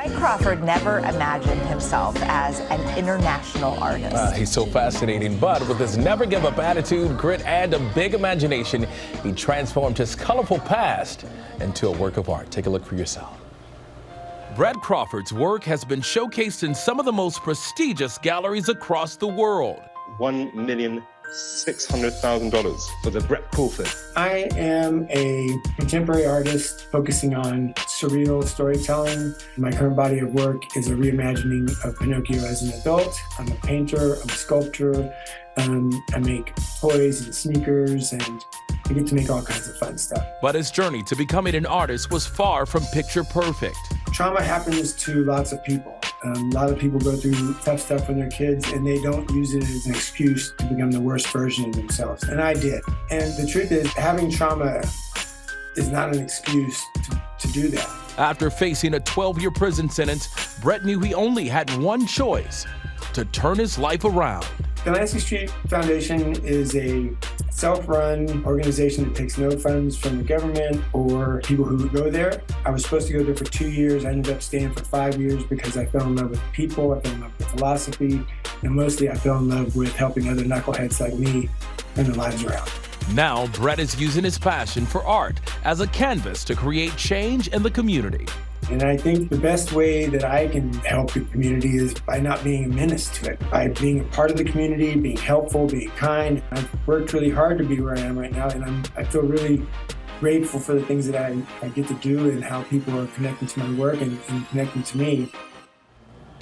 Brett Crawford never imagined himself as an international artist. He's so fascinating, but with his never give up attitude, grit, and a big imagination, he transformed his colorful past into a work of art. Take a look for yourself. Brett Crawford's work has been showcased in some of the most prestigious galleries across the world. $1,600,000 for the Brett Crawford. I am a contemporary artist focusing on surreal storytelling. My current body of work is a reimagining of Pinocchio as an adult. I'm a painter, I'm a sculptor, I make toys and sneakers, and I get to make all kinds of fun stuff. But his journey to becoming an artist was far from picture perfect. Trauma happens to lots of people. A lot of people go through tough stuff when they're kids, and they don't use it as an excuse to become the worst version of themselves. And I did. And the truth is, having trauma is not an excuse to do that. After facing a 12-year prison sentence, Brett knew he only had one choice: to turn his life around. The Delancey Street Foundation is a self-run organization that takes no funds from the government or people who go there. I was supposed to go there for 2 years. I ended up staying for 5 years because I fell in love with people, I fell in love with philosophy, and mostly I fell in love with helping other knuckleheads like me turn their lives around. Now, Brett is using his passion for art as a canvas to create change in the community. And I think the best way that I can help the community is by not being a menace to it, by being a part of the community, being helpful, being kind. I've worked really hard to be where I am right now, and I feel really grateful for the things that I get to do and how people are connecting to my work and connecting to me.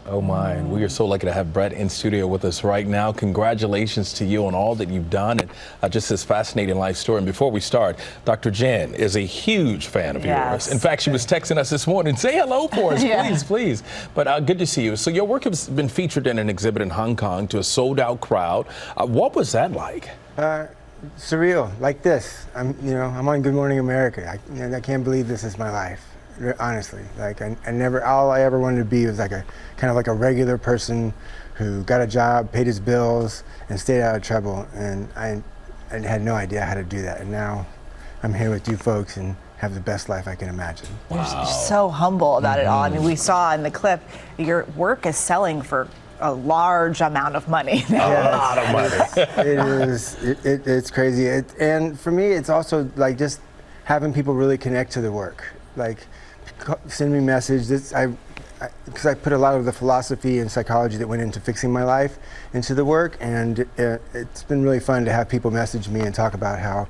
Oh my, we are so lucky to have Brett in studio with us right now. Congratulations to you on all that you've done and just this fascinating life story. And before we start, Dr. Jen is a huge fan of yours. In fact, she was texting us this morning. Say hello for us, please, please. But good to see you. So your work has been featured in an exhibit in Hong Kong to a sold-out crowd. What was that like? Surreal, like this. I'm on Good Morning America. I can't believe this is my life. Honestly, like I never, all I ever wanted to be was like a kind of like a regular person who got a job, paid his bills, and stayed out of trouble. And I had no idea how to do that. And now I'm here with you folks and have the best life I can imagine. You're so humble about it all. I mean, we saw in the clip your work is selling for a large amount of money. A lot of money. It's crazy. And for me, it's also like just having people really connect to the work. Like, send me a message. Because I put a lot of the philosophy and psychology that went into fixing my life into the work, and it's been really fun to have people message me and talk about how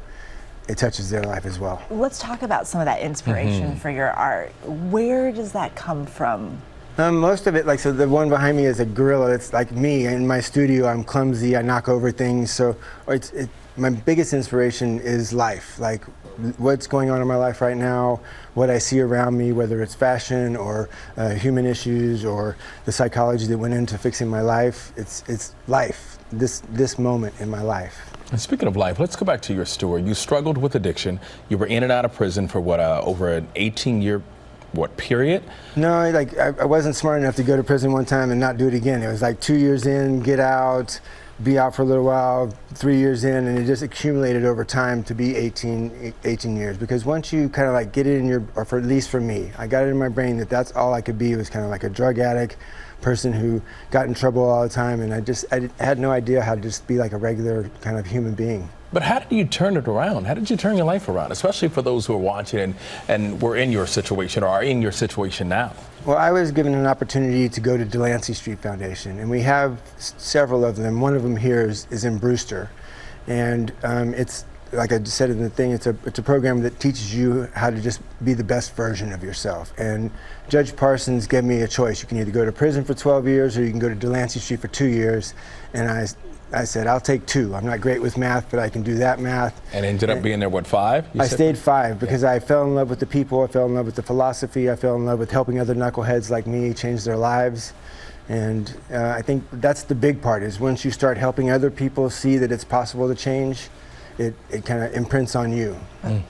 it touches their life as well. Let's talk about some of that inspiration for your art. Where does that come from? Most of it, like, so the one behind me is a gorilla. It's like me in my studio. I'm clumsy. I knock over things. So my biggest inspiration is life, like what's going on in my life right now, what I see around me, whether it's fashion or human issues or the psychology that went into fixing my life. It's life, this moment in my life. And speaking of life, let's go back to your story. You struggled with addiction. You were in and out of prison for what, over an 18-year period? No, like I wasn't smart enough to go to prison one time and not do it again. It was like 2 years in, get out, be out for a little while, 3 years in, and it just accumulated over time to be 18 years. Because once you kind of like get it in your, or for at least for me, I got it in my brain that that's all I could be, was kind of like a drug addict, person who got in trouble all the time, and I had no idea how to just be like a regular kind of human being. But how did you turn it around? How did you turn your life around, especially for those who are watching and were in your situation or are in your situation now? Well, I was given an opportunity to go to Delancey Street Foundation, and we have several of them. One of them here is in Brewster, and it's, like I just said in the thing, it's a program that teaches you how to just be the best version of yourself. And Judge Parsons gave me a choice. You can either go to prison for 12 years or you can go to Delancey Street for 2 years. And I said, I'll take 2. I'm not great with math, but I can do that math. And ended up being there, what, 5? I stayed 5 because I fell in love with the people, I fell in love with the philosophy, I fell in love with helping other knuckleheads like me change their lives. And I think that's the big part, is once you start helping other people see that it's possible to change, it kind of imprints on you.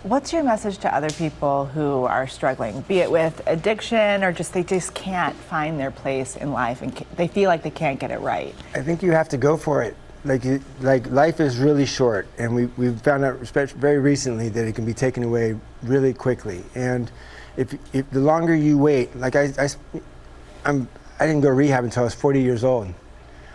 What's your message to other people who are struggling, be it with addiction or just they just can't find their place in life and they feel like they can't get it right? I think you have to go for it. Like life is really short, and we've found out very recently that it can be taken away really quickly. And if the longer you wait, like I didn't go to rehab until I was 40 years old.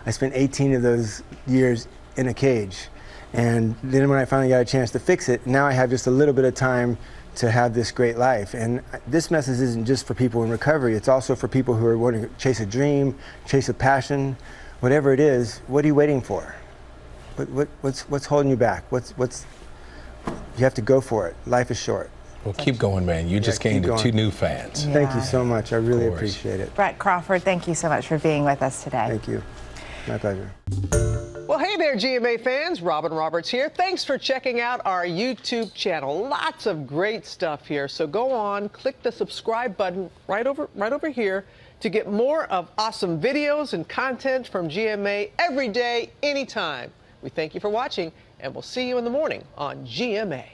I spent 18 of those years in a cage. And then when I finally got a chance to fix it, now I have just a little bit of time to have this great life. And this message isn't just for people in recovery, it's also for people who are wanting to chase a dream, chase a passion, whatever it is. What are you waiting for? What's holding you back? You have to go for it. Life is short. Well, keep going, man. You just gained 2 new fans. Yeah. Thank you so much. I really appreciate it. Brett Crawford, thank you so much for being with us today. Thank you. My pleasure. Well, hey there, GMA fans. Robin Roberts here. Thanks for checking out our YouTube channel. Lots of great stuff here. So go on, click the subscribe button right over here to get more of awesome videos and content from GMA every day, anytime. We thank you for watching, and we'll see you in the morning on GMA.